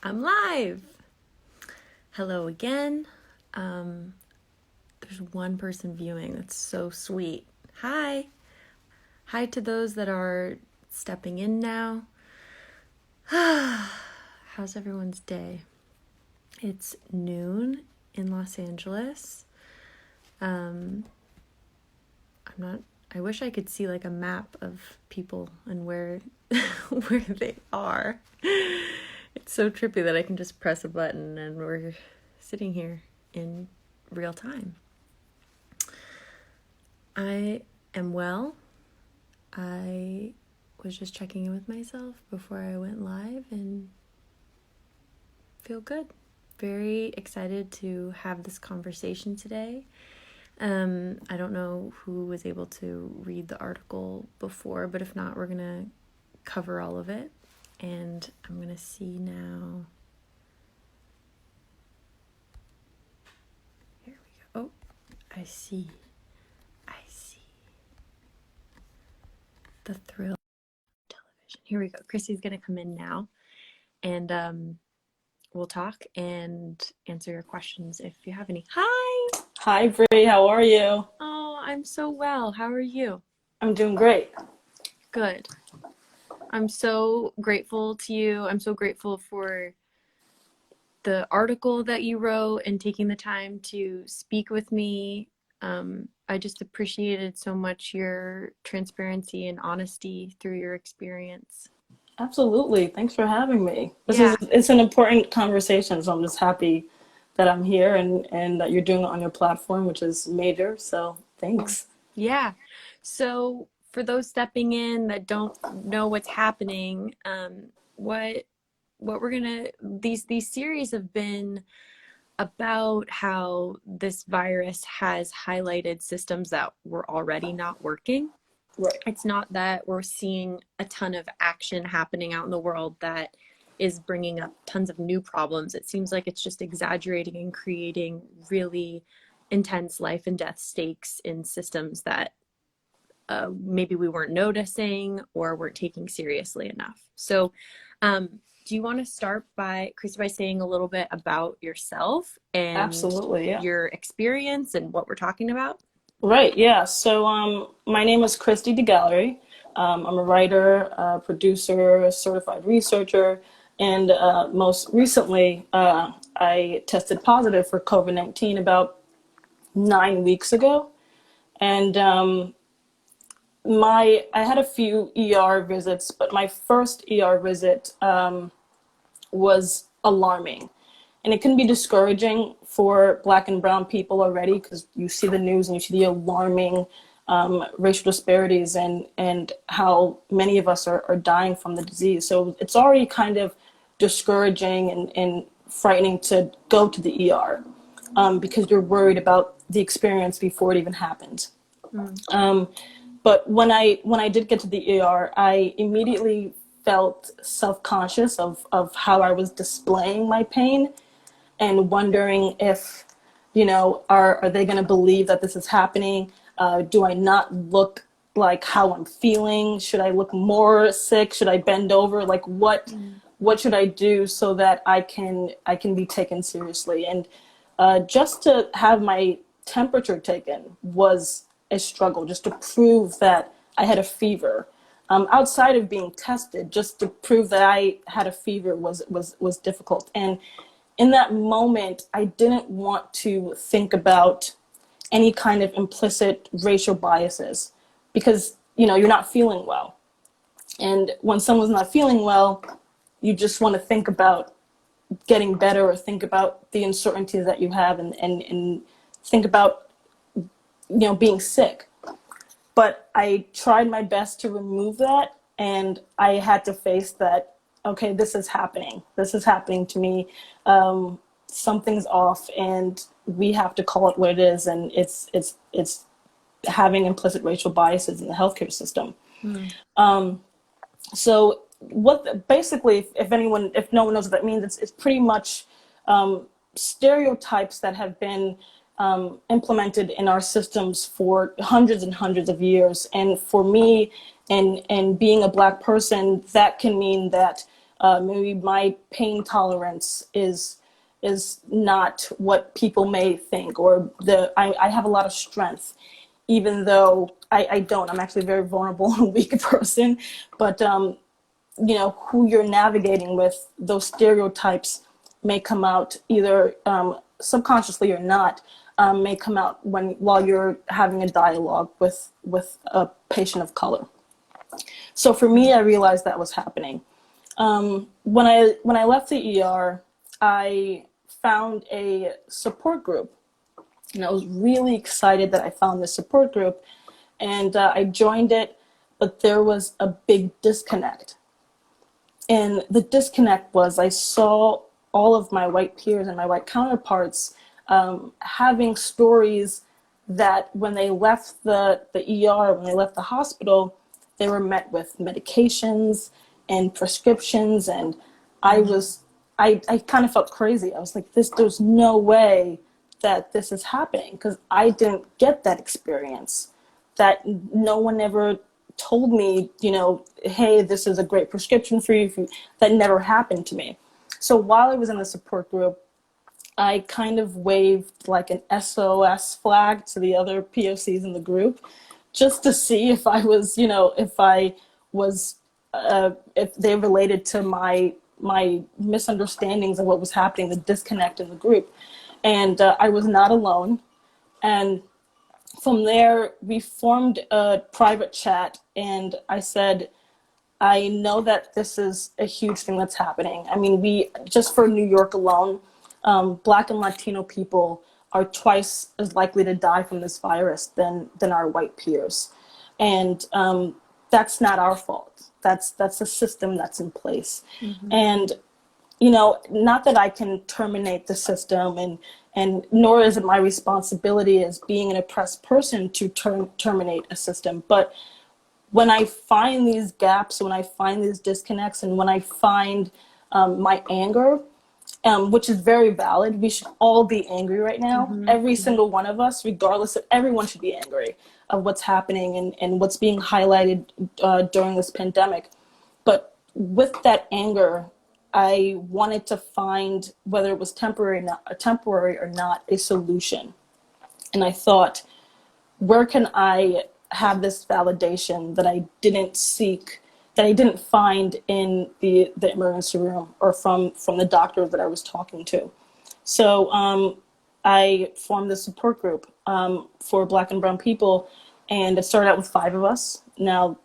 I'm live. Hello again. There's one person viewing. That's so sweet. Hi. Hi to those that are stepping in now. How's everyone's day? It's noon in Los Angeles. I wish I could see like a map of people and where where they are. It's so trippy that I can just press a button and we're sitting here in real time. I am well. I was just checking in with myself before I went live and feel good. Very excited to have this conversation today. I don't know who was able to read the article before, but if not, we're going to cover all of it. And I'm going to see now. Here we go. Oh, I see. The thrill of television. Here we go. Chrissy's going to come in now. And we'll talk and answer your questions if you have any. Hi! Hi, Brie. How are you? Oh, I'm so well. How are you? I'm doing great. Good. I'm so grateful to you. I'm so grateful for the article that you wrote and taking the time to speak with me. I just appreciated so much your transparency and honesty through your experience. Absolutely. Thanks for having me. Yeah. It's an important conversation, so I'm just happy that I'm here and that you're doing it on your platform, which is major. So thanks. Yeah. So for those stepping in that don't know what's happening, what we're gonna these series have been about how this virus has highlighted systems that were already not working. Right. It's not that we're seeing a ton of action happening out in the world that is bringing up tons of new problems. It seems like it's just exaggerating and creating really intense life and death stakes in systems that maybe we weren't noticing or weren't taking seriously enough. So do you want to start by, Chrissy, by saying a little bit about yourself and Absolutely, yeah. your experience and what we're talking about? Right, yeah. So my name is Christy DeGallery. I'm a writer, producer, certified researcher, and most recently I tested positive for COVID-19 about 9 weeks ago. And I had a few ER visits, but my first ER visit was alarming. And it can be discouraging for Black and brown people already because you see the news and you see the alarming racial disparities and how many of us are dying from the disease. So it's already kind of discouraging and frightening to go to the ER because you're worried about the experience before it even happened. But when I did get to the ER, I immediately felt self-conscious of how I was displaying my pain and wondering if, are they going to believe that this is happening? Do I not look like how I'm feeling? Should I look more sick? Should I bend over? Like what should I do so that I can be taken seriously? And just to have my temperature taken was a struggle, just to prove that I had a fever. Outside of being tested, just to prove that I had a fever was difficult. And in that moment, I didn't want to think about any kind of implicit racial biases because, you're not feeling well. And when someone's not feeling well, you just want to think about getting better or think about the uncertainties that you have and think about, being sick. But I tried my best to remove that, and I had to face that, okay, this is happening. This is happening to me. Something's off, and we have to call it what it is, and it's having implicit racial biases in the healthcare system. So basically, if no one knows what that means, it's pretty much stereotypes that have been implemented in our systems for hundreds and hundreds of years. And for me, and being a Black person, that can mean that Maybe my pain tolerance is not what people may think, or I have a lot of strength, even though I don't. I'm actually a very vulnerable and weak person. But who you're navigating with, those stereotypes may come out either subconsciously or not. May come out while you're having a dialogue with a patient of color. So for me, I realized that was happening. When I left the ER, I found a support group, and I was really excited that I found this support group, and I joined it, but there was a big disconnect. And the disconnect was I saw all of my white peers and my white counterparts having stories that when they left the ER, when they left the hospital, they were met with medications and prescriptions. And I kind of felt crazy. I was like, there's no way that this is happening, because I didn't get that experience. That no one ever told me, hey, this is a great prescription for you. That never happened to me. So while I was in the support group, I kind of waved like an SOS flag to the other POCs in the group, just to see if I was, if they related to my misunderstandings of what was happening, the disconnect in the group. And I was not alone. And from there, we formed a private chat, and I said, I know that this is a huge thing that's happening. I mean, just for New York alone, Black and Latino people are twice as likely to die from this virus than our white peers. And that's not our fault. That's a system that's in place. Mm-hmm. And, not that I can terminate the system, and nor is it my responsibility as being an oppressed person to terminate a system. But when I find these gaps, when I find these disconnects, and when I find my anger, which is very valid, we should all be angry right now. Mm-hmm. Every single one of us, regardless of, everyone should be angry of what's happening and what's being highlighted during this pandemic. But with that anger, I wanted to find, whether it was temporary or not, a solution. And I thought, where can I have this validation that I didn't seek, that I didn't find in the emergency room or from the doctor that I was talking to? So I formed this support group for Black and brown people, and it started out with 5 of us. Now,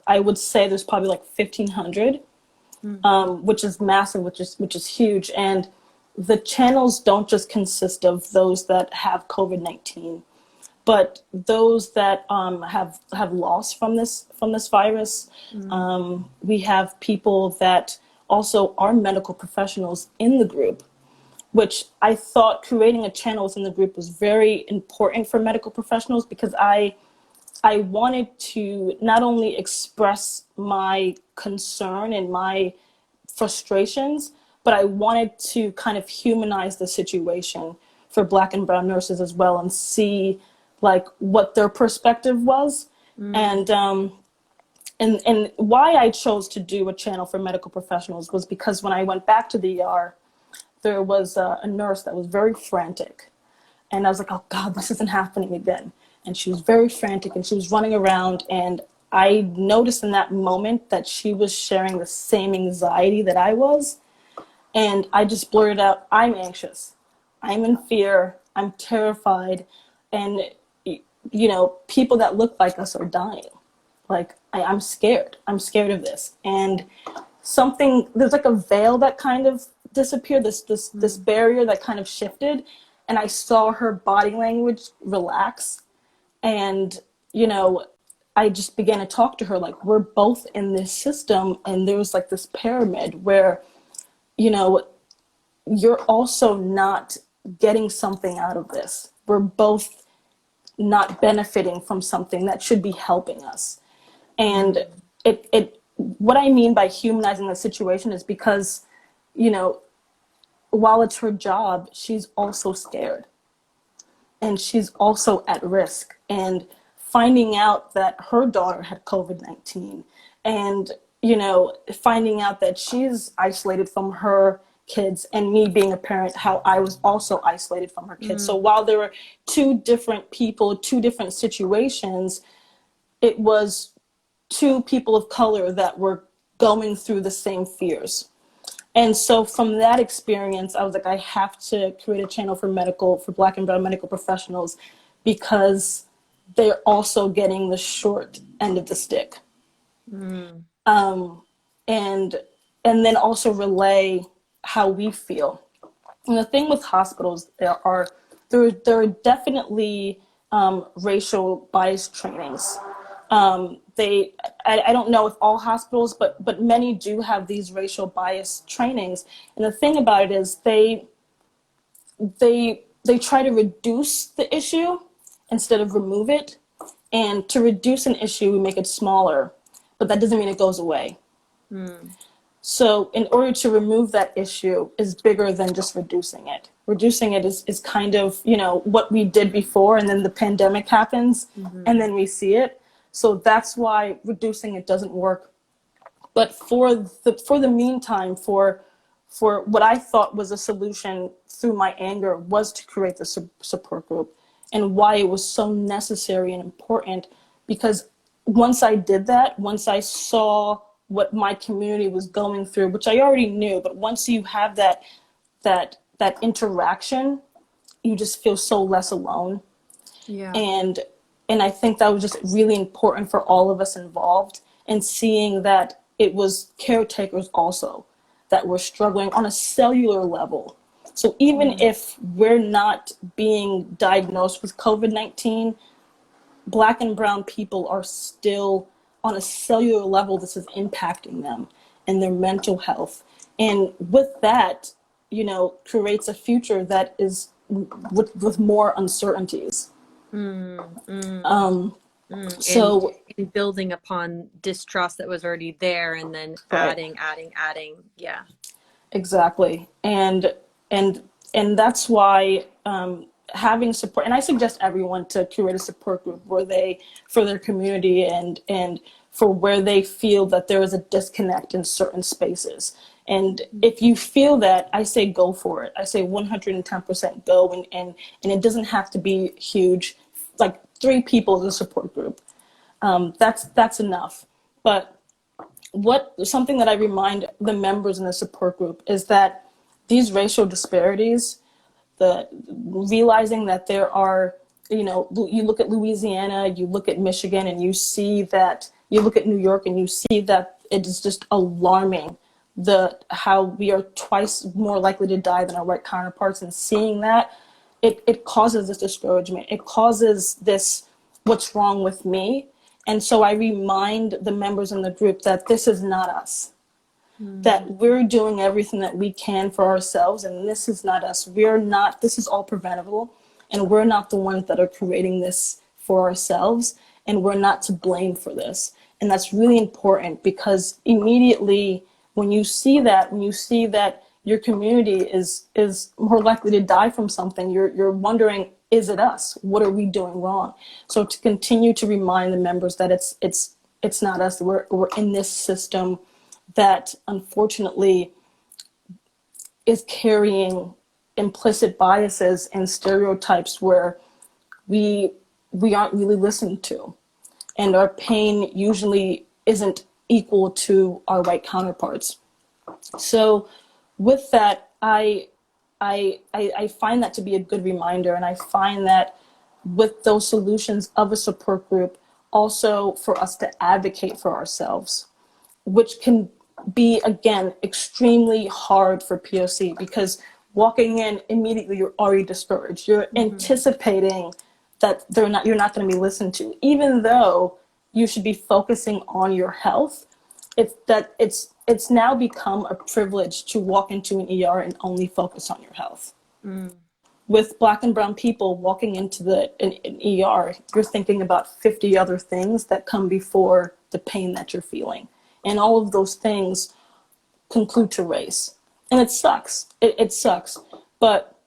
I would say there's probably like 1,500. Which is massive, which is huge. And the channels don't just consist of those that have COVID-19, but those that have lost from this virus. We have people that also are medical professionals in the group, which I thought creating a channel within the group was very important for medical professionals, because I wanted to not only express my concern and my frustrations, but I wanted to kind of humanize the situation for Black and brown nurses as well, and see like what their perspective was. And why I chose to do a channel for medical professionals was because when I went back to the ER, there was a nurse that was very frantic. And I was like, oh God, this isn't happening again. And she was very frantic, and she was running around, and I noticed in that moment that she was sharing the same anxiety that I was. And I just blurted out, I'm anxious, I'm in fear, I'm terrified. And, people that look like us are dying. Like, I'm scared of this. And there's like a veil that kind of disappeared, this barrier that kind of shifted. And I saw her body language relax. And, I just began to talk to her like, we're both in this system. And there was like this pyramid where, you're also not getting something out of this. We're both not benefiting from something that should be helping us. And what I mean by humanizing the situation is because, while it's her job, she's also scared. And she's also at risk. And finding out that her daughter had COVID-19, and finding out that she's isolated from her kids, and me being a parent, how I was also isolated from her kids. So Mm. while there were two different people, two different situations, it was two people of color that were going through the same fears. And so from that experience, I was like, I have to create a channel for Black and brown medical professionals, because they're also getting the short end of the stick. Mm. And then also relay how we feel. And the thing with hospitals, there are definitely racial bias trainings. I don't know if all hospitals, but many do have these racial bias trainings. And the thing about it is they try to reduce the issue instead of remove it. And to reduce an issue, we make it smaller, but that doesn't mean it goes away. Mm. So in order to remove that issue is bigger than just reducing it. Reducing it is kind of, what we did before, and then the pandemic happens, Mm-hmm. and then we see it. So that's why reducing it doesn't work. But for the meantime, for what I thought was a solution through my anger, was to create the support group, and why it was so necessary and important. Because once I did that, once I saw what my community was going through, which I already knew, but once you have that interaction, you just feel so less alone. Yeah. And I think that was just really important for all of us involved, and seeing that it was caretakers also that were struggling on a cellular level. So even Mm. if we're not being diagnosed with COVID-19, Black and brown people are still, on a cellular level, this is impacting them and their mental health. And with that, creates a future that is with more uncertainties. Mm. Mm. Mm. So And building upon distrust that was already there, and then right. adding. Yeah. Exactly. And that's why having support, and I suggest everyone to curate a support group for their community, and for where they feel that there is a disconnect in certain spaces. And if you feel that, I say go for it. I say 110% go, and it doesn't have to be huge. Like 3 people is a support group. That's enough. But something that I remind the members in the support group is that these racial disparities, the realizing that there are, you look at Louisiana, you look at Michigan, and you look at New York, and you see that it is just alarming, how we are twice more likely to die than our white counterparts. And seeing that, it causes this discouragement. It causes this, what's wrong with me? And so I remind the members in the group that this is not us, that Mm. we're doing everything that we can for ourselves, and this is not us. This is all preventable, and we're not the ones that are creating this for ourselves, and we're not to blame for this. And that's really important, because immediately when you see that your community is more likely to die from something, you're wondering, is it us? What are we doing wrong? So to continue to remind the members that it's not us. We're in this system that unfortunately is carrying implicit biases and stereotypes where we aren't really listened to, and our pain usually isn't equal to our white counterparts. So with that, I find that to be a good reminder, and I find that with those solutions of a support group, also for us to advocate for ourselves, which can be, again, extremely hard for POC, because walking in immediately, you're already discouraged. You're Mm-hmm. anticipating that you're not going to be listened to, even though you should be focusing on your health. It's now become a privilege to walk into an ER and only focus on your health. Mm. With Black and brown people walking into an ER, you're thinking about 50 other things that come before the pain that you're feeling. And all of those things conclude to race. And it sucks. It sucks. But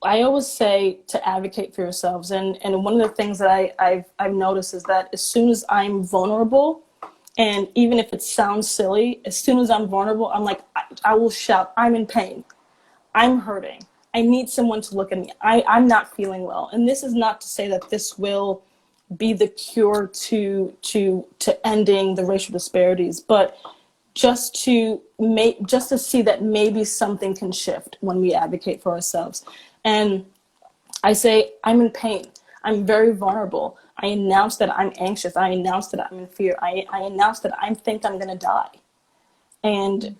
I always say to advocate for yourselves. And one of the things that I've noticed is that as soon as I'm vulnerable, And even if it sounds silly, as soon as I'm vulnerable, I'm like, I will shout, I'm in pain. I'm hurting. I need someone to look at me. I'm not feeling well. And this is not to say that this will be the cure to ending the racial disparities, but just to see that maybe something can shift when we advocate for ourselves. And I say, I'm in pain. I'm very vulnerable. I announce that I'm anxious. I announce that I'm in fear. I announce that I think I'm going to die. And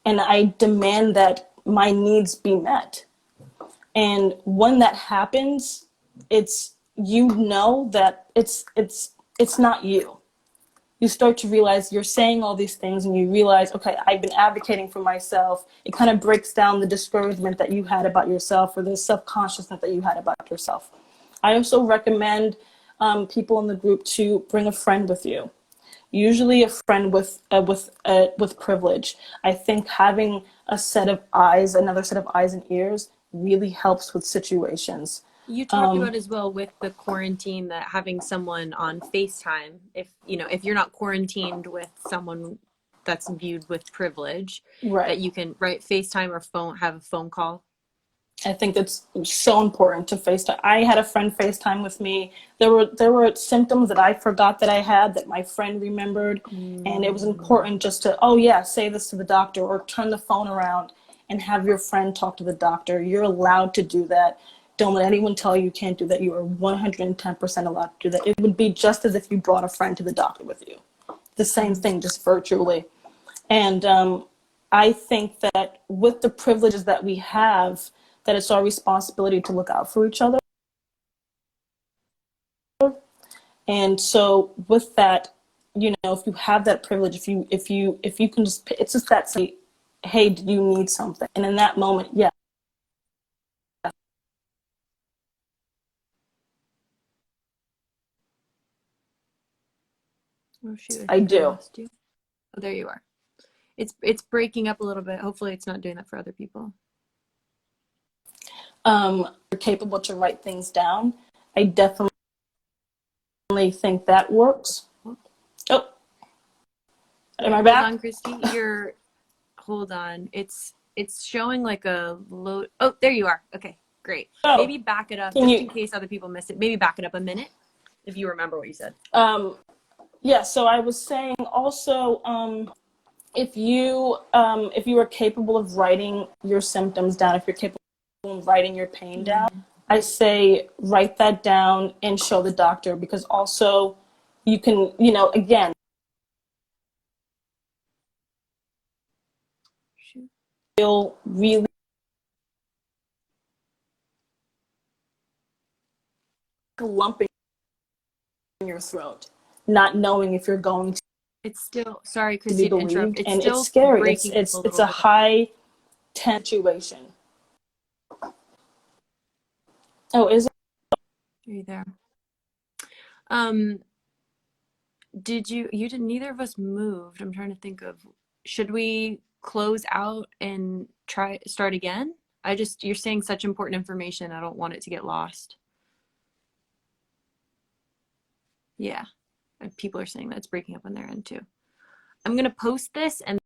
I demand that my needs be met. And when that happens, it's, you know that it's not you. You start to realize you're saying all these things and you realize, okay, I've been advocating for myself. It kind of breaks down the discouragement that you had about yourself or the self-consciousness that you had about yourself. I also recommend people in the group to bring a friend with you. Usually a friend with privilege. I think having a set of eyes, another set of eyes and ears, really helps with situations. You talked about as well with the quarantine that having someone on FaceTime, if you know, if you're not quarantined with someone that's viewed with privilege, that Right. you can, right, FaceTime or phone, have a phone call. I think it's so important to FaceTime. I had a friend FaceTime with me. There were symptoms that I forgot that I had that my friend remembered, and it was important just to, oh yeah, say this to the doctor or turn the phone around and have your friend talk to the doctor. You're allowed to do that. Don't let anyone tell you you can't do that. You are 110% allowed to do that. It would be just as if you brought a friend to the doctor with you. The same thing, just virtually. And I think that with the privileges that we have, that it's our responsibility to look out for each other. And so with that, you know, if you have that privilege, if you can just, it's just that say, hey, do you need something? And in that moment, yeah. Oh shoot, I I think I do. lost you. Oh, there you are. It's breaking up a little bit. Hopefully it's not doing that for other people. You're capable to write things down. I definitely think that works. Oh, am I Hold on, back? Christy. Hold on. It's showing like a load. Oh, there you are. Okay, great. Oh, Maybe back it up can just you? in case other people missed it. Maybe back it up a minute if you remember what you said. Um, yeah. So I was saying also, if you are capable of writing your symptoms down, if you're capable of writing your pain down, Mm. I say write that down and show the doctor, because also you can, you know, again, Shoot. feel really a lump in your throat, not knowing if you're going It's still, sorry, to be Christy, to interrupt. believed, It's and it's still scary. breaking up a It's little a bit. high tension situation. Oh, is it? Are you there? Um, you didn't, neither of us moved. I'm trying to think of, should we close out and start again? You're saying such important information. I don't want it to get lost. Yeah. People are saying that it's breaking up on their end too. I'm going to post this and